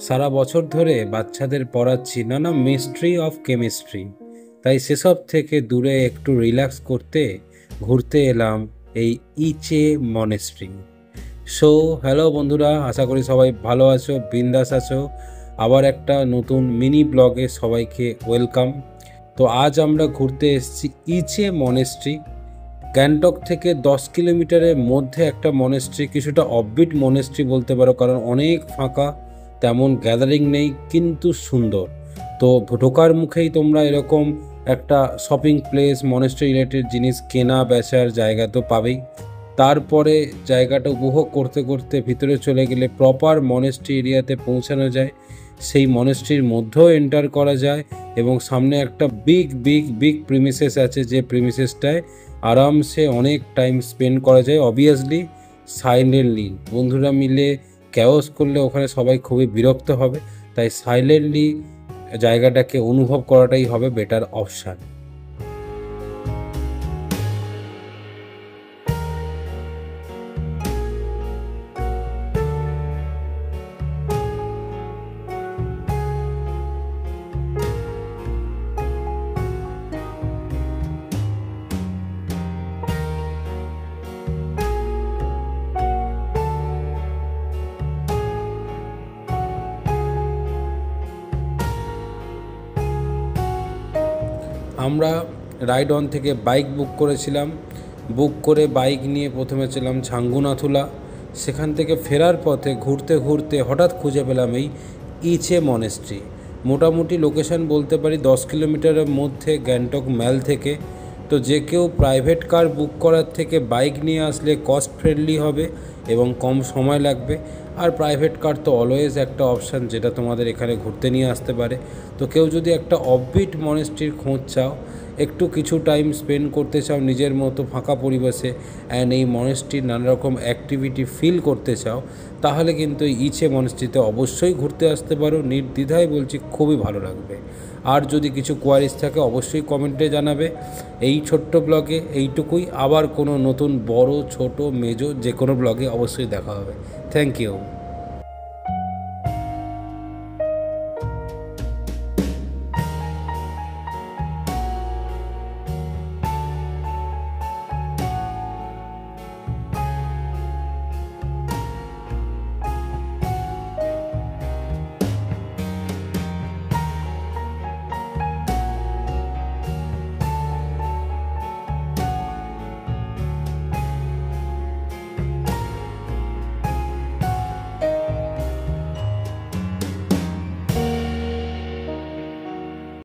সারা বছর ধরে বাচ্চাদের পড়াচ্ছি নানা মিস্ট্রি অফ কেমিস্ট্রি, তাই সেসব থেকে দূরে একটু রিল্যাক্স করতে ঘুরতে এলাম এই ইচে মনেস্ট্রি। হ্যালো বন্ধুরা, আশা করি সবাই ভালো আছো, বিন্দাস আছো। আবার একটা নতুন মিনি ব্লগে সবাইকে ওয়েলকাম। তো আজ আমরা ঘুরতে এসেছি ইচে মনেস্ট্রি। গ্যাংটক থেকে 10 কিলোমিটারের মধ্যে একটা মনেস্ট্রি, কিছুটা অফবিট মনেস্ট্রি বলতে পারো, কারণ অনেক ফাঁকা, তেমন গ্যাদারিং নেই, কিন্তু সুন্দর। তো ঢোকার মুখেই তোমরা এরকম একটা শপিং প্লেস, মনেস্ট্রি রিলেটেড জিনিস কেনা বেচার জায়গা তো পাবেই। তারপরে জায়গাটা উপভোগ করতে করতে ভিতরে চলে গেলে প্রপার মনেস্ট্রি এরিয়াতে পৌঁছানো যায়। সেই মনেস্ট্রির মধ্যেও এন্টার করা যায় এবং সামনে একটা বিগ বিগ বিগ প্রিমিসেস আছে, যে প্রিমিসেসটায় আরামসে অনেক টাইম স্পেন্ড করা যায়। অবভিয়াসলি সাইলেন্টলি, বন্ধুরা মিলে ক্যাওস করলে ওখানে সবাই খুবই বিরক্ত হবে, তাই সাইলেন্টলি জায়গাটাকে অনুভব করাটাই হবে বেটার অপশান। আমরা রাইড অন থেকে বাইক বুক করেছিলাম। বুক করে বাইক নিয়ে প্রথমে ছিলাম ছাঙ্গুনাথুলা। সেখান থেকে ফেরার পথে ঘুরতে ঘুরতে হঠাৎ খুঁজে পেলাম এই ইচে মনেস্ট্রি। মোটামুটি লোকেশান বলতে পারি 10 কিলোমিটারের মধ্যে গ্যাংটক ম্যাল থেকে। তো যে কেউ প্রাইভেট কার বুক করার থেকে বাইক নিয়ে আসলে কস্ট ফ্রেন্ডলি হবে এবং কম সময় লাগবে। আর প্রাইভেট কার তো অলওয়েজ একটা অপশান, যেটা তোমাদের এখানে ঘুরতে নিয়ে আসতে পারে। তো কেউ যদি একটা অফবিট মনেস্ট্রির খোঁজ চাও, একটু কিছু টাইম স্পেন্ড করতে চাও নিজের মতো ফাঁকা পরিবেশে, অ্যান্ড এই মনেস্ট্রির নানা রকম অ্যাক্টিভিটি ফিল করতে চাও, তাহলে কিন্তু ইচে মনেস্ট্রিতে অবশ্যই ঘুরতে আসতে পারো। নির্দ্বিধায় বলছি, খুবই ভালো লাগবে। আর যদি কিছু কোয়ারিজ থাকে অবশ্যই কমেন্টে জানাবে। এই ছোট্ট ব্লগে এইটুকুই। আবার কোনো নতুন বড় ছোট মেজো যে কোনো ব্লগে অবশ্যই দেখা হবে। Thank you.